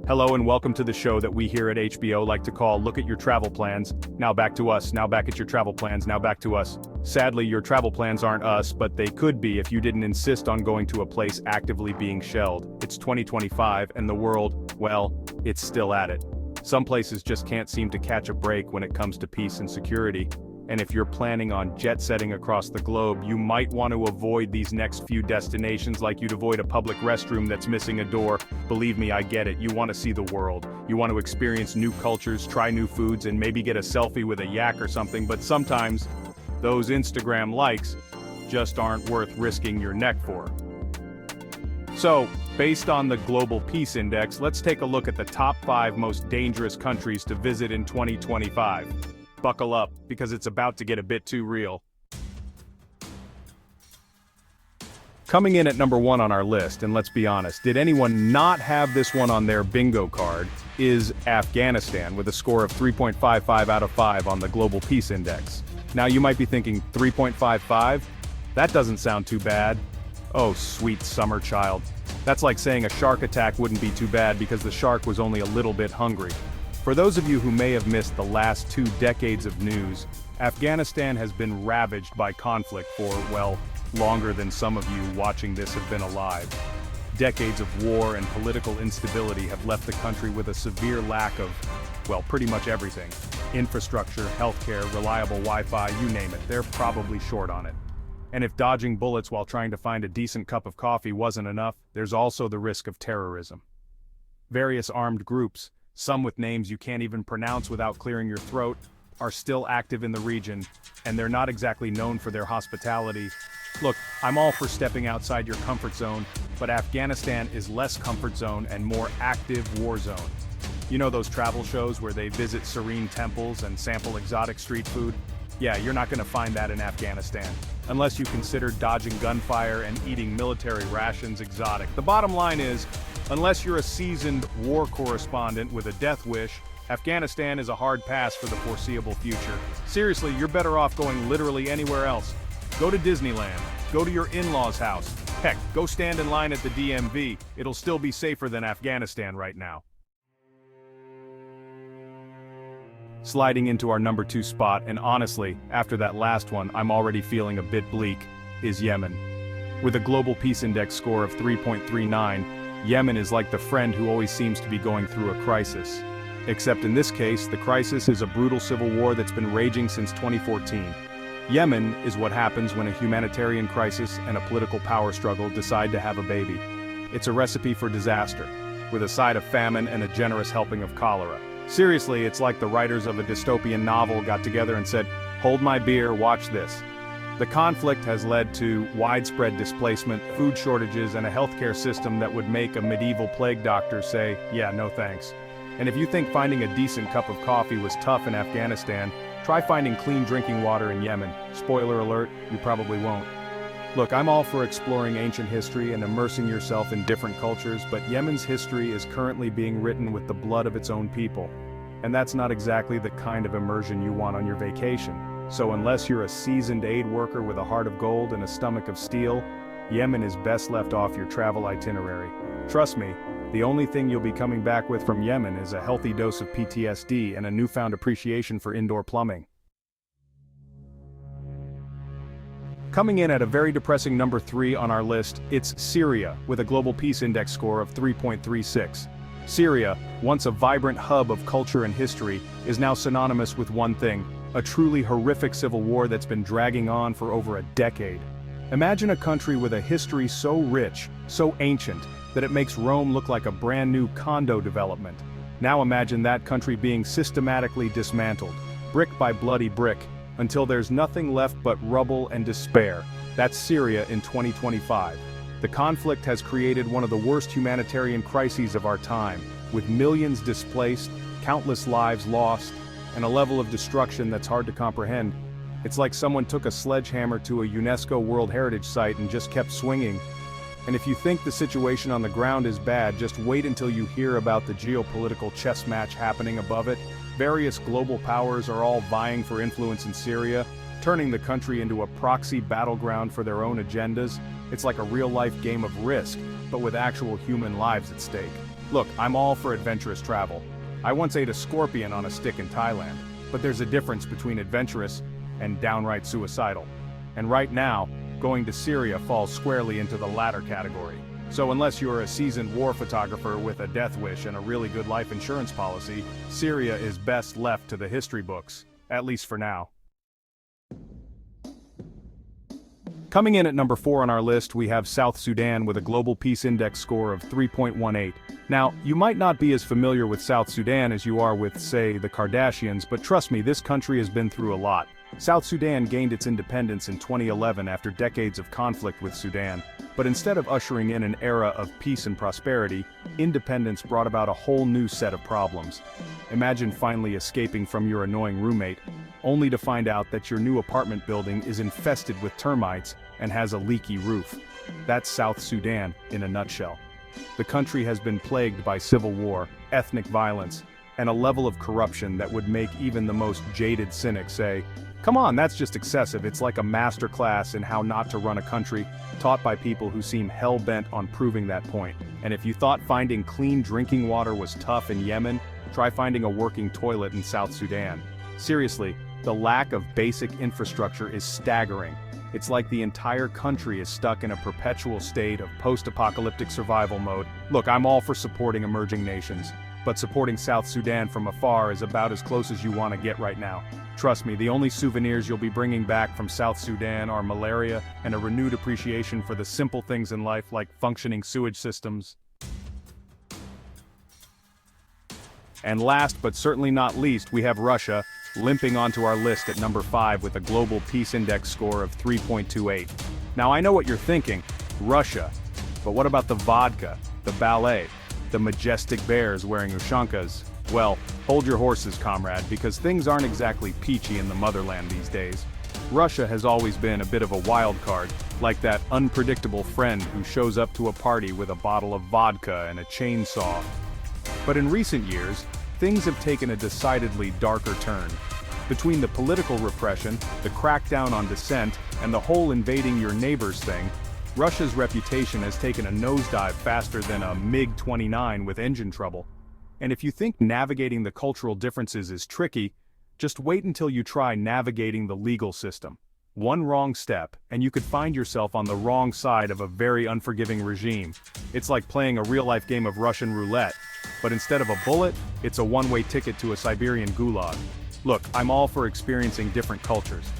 Hello and welcome to the show that we here at HBO like to call Look at Your Travel Plans. Now back to us, now back at your travel plans, now back to us. Sadly, your travel plans aren't us, but they could be if you didn't insist on going to a place actively being shelled. It's 2025 and the world, well, it's still at it. Some places just can't seem to catch a break when it comes to peace and security. And if you're planning on jet-setting across the globe, you might want to avoid these next few destinations like you'd avoid a public restroom that's missing a door. Believe me, I get it. You want to see the world. You want to experience new cultures, try new foods, and maybe get a selfie with a yak or something, but sometimes those Instagram likes just aren't worth risking your neck for. So, based on the Global Peace Index, let's take a look at the top 5 most dangerous countries to visit in 2025. Buckle up, because it's about to get a bit too real. Coming in at number 1 on our list, and let's be honest, did anyone not have this one on their bingo card, is Afghanistan with a score of 3.55 out of 5 on the Global Peace Index. Now you might be thinking, 3.55? That doesn't sound too bad. Oh, sweet summer child. That's like saying a shark attack wouldn't be too bad because the shark was only a little bit hungry. For those of you who may have missed the last 2 decades of news, Afghanistan has been ravaged by conflict for, well, longer than some of you watching this have been alive. Decades of war and political instability have left the country with a severe lack of, well, pretty much everything. Infrastructure, healthcare, reliable Wi-Fi, you name it, they're probably short on it. And if dodging bullets while trying to find a decent cup of coffee wasn't enough, there's also the risk of terrorism. Various armed groups, some with names you can't even pronounce without clearing your throat, are still active in the region, and they're not exactly known for their hospitality. Look, I'm all for stepping outside your comfort zone, but Afghanistan is less comfort zone and more active war zone. You know those travel shows where they visit serene temples and sample exotic street food? Yeah, you're not going to find that in Afghanistan, unless you consider dodging gunfire and eating military rations exotic. The bottom line is, unless you're a seasoned war correspondent with a death wish, Afghanistan is a hard pass for the foreseeable future. Seriously, you're better off going literally anywhere else. Go to Disneyland, go to your in-laws' house. Heck, go stand in line at the DMV. It'll still be safer than Afghanistan right now. Sliding into our number 2 spot, and honestly, after that last one, I'm already feeling a bit bleak, is Yemen. With a Global Peace Index score of 3.39, Yemen is like the friend who always seems to be going through a crisis. Except in this case, the crisis is a brutal civil war that's been raging since 2014. Yemen is what happens when a humanitarian crisis and a political power struggle decide to have a baby. It's a recipe for disaster, with a side of famine and a generous helping of cholera. Seriously, it's like the writers of a dystopian novel got together and said, "Hold my beer, watch this." The conflict has led to widespread displacement, food shortages, and a healthcare system that would make a medieval plague doctor say, "Yeah, no thanks." And if you think finding a decent cup of coffee was tough in Afghanistan, try finding clean drinking water in Yemen. Spoiler alert, you probably won't. Look, I'm all for exploring ancient history and immersing yourself in different cultures, but Yemen's history is currently being written with the blood of its own people. And that's not exactly the kind of immersion you want on your vacation. So unless you're a seasoned aid worker with a heart of gold and a stomach of steel, Yemen is best left off your travel itinerary. Trust me, the only thing you'll be coming back with from Yemen is a healthy dose of PTSD and a newfound appreciation for indoor plumbing. Coming in at a very depressing number 3 on our list, it's Syria, with a Global Peace Index score of 3.36. Syria, once a vibrant hub of culture and history, is now synonymous with one thing: a truly horrific civil war that's been dragging on for over a decade. Imagine a country with a history so rich, so ancient, that it makes Rome look like a brand new condo development. Now imagine that country being systematically dismantled, brick by bloody brick, until there's nothing left but rubble and despair. That's Syria in 2025. The conflict has created one of the worst humanitarian crises of our time, with millions displaced, countless lives lost, and a level of destruction that's hard to comprehend. It's like someone took a sledgehammer to a UNESCO World Heritage Site and just kept swinging. And if you think the situation on the ground is bad, just wait until you hear about the geopolitical chess match happening above it. Various global powers are all vying for influence in Syria, turning the country into a proxy battleground for their own agendas. It's like a real-life game of Risk, but with actual human lives at stake. Look, I'm all for adventurous travel. I once ate a scorpion on a stick in Thailand, but there's a difference between adventurous and downright suicidal. And right now, going to Syria falls squarely into the latter category. So unless you're a seasoned war photographer with a death wish and a really good life insurance policy, Syria is best left to the history books, at least for now. Coming in at number 4 on our list, we have South Sudan with a Global Peace Index score of 3.18. Now, you might not be as familiar with South Sudan as you are with, say, the Kardashians, but trust me, this country has been through a lot. South Sudan gained its independence in 2011 after decades of conflict with Sudan, but instead of ushering in an era of peace and prosperity, independence brought about a whole new set of problems. Imagine finally escaping from your annoying roommate, only to find out that your new apartment building is infested with termites and has a leaky roof. That's South Sudan in a nutshell. The country has been plagued by civil war, ethnic violence, and a level of corruption that would make even the most jaded cynic say, "Come on, that's just excessive." It's like a masterclass in how not to run a country, taught by people who seem hell-bent on proving that point. And if you thought finding clean drinking water was tough in Yemen, try finding a working toilet in South Sudan. Seriously, the lack of basic infrastructure is staggering. It's like the entire country is stuck in a perpetual state of post-apocalyptic survival mode. Look, I'm all for supporting emerging nations, but supporting South Sudan from afar is about as close as you want to get right now. Trust me, the only souvenirs you'll be bringing back from South Sudan are malaria and a renewed appreciation for the simple things in life like functioning sewage systems. And last but certainly not least, we have Russia, limping onto our list at number 5 with a Global Peace Index score of 3.28. Now I know what you're thinking, Russia, but what about the vodka, the ballet, the majestic bears wearing ushankas? Well, hold your horses, comrade, because things aren't exactly peachy in the motherland these days. Russia has always been a bit of a wild card, like that unpredictable friend who shows up to a party with a bottle of vodka and a chainsaw. But in recent years, things have taken a decidedly darker turn. Between the political repression, the crackdown on dissent, and the whole invading your neighbors thing, Russia's reputation has taken a nosedive faster than a MiG-29 with engine trouble. And if you think navigating the cultural differences is tricky, just wait until you try navigating the legal system. One wrong step, and you could find yourself on the wrong side of a very unforgiving regime. It's like playing a real-life game of Russian roulette, but instead of a bullet, it's a one-way ticket to a Siberian gulag. Look, I'm all for experiencing different cultures.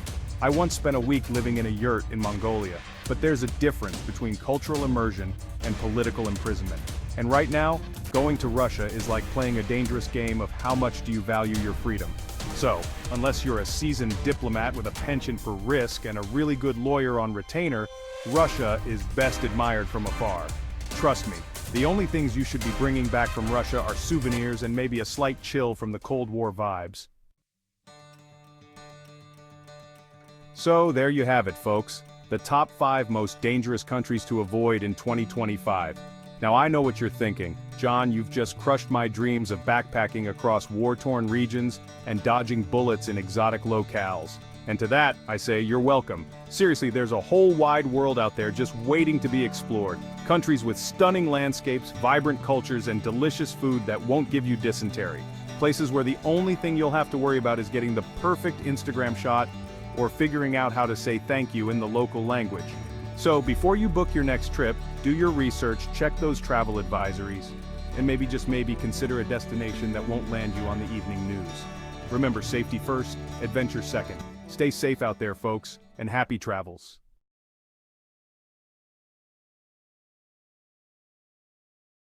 I once spent a week living in a yurt in Mongolia, but there's a difference between cultural immersion and political imprisonment. And right now, going to Russia is like playing a dangerous game of how much do you value your freedom. So, unless you're a seasoned diplomat with a penchant for risk and a really good lawyer on retainer, Russia is best admired from afar. Trust me, the only things you should be bringing back from Russia are souvenirs and maybe a slight chill from the Cold War vibes. So there you have it, folks. The top 5 most dangerous countries to avoid in 2025. Now I know what you're thinking. John, you've just crushed my dreams of backpacking across war-torn regions and dodging bullets in exotic locales. And to that, I say you're welcome. Seriously, there's a whole wide world out there just waiting to be explored. Countries with stunning landscapes, vibrant cultures, and delicious food that won't give you dysentery. Places where the only thing you'll have to worry about is getting the perfect Instagram shot or figuring out how to say thank you in the local language. So before you book your next trip, do your research, check those travel advisories, and maybe just maybe consider a destination that won't land you on the evening news. Remember, safety first, adventure second. Stay safe out there, folks, and happy travels.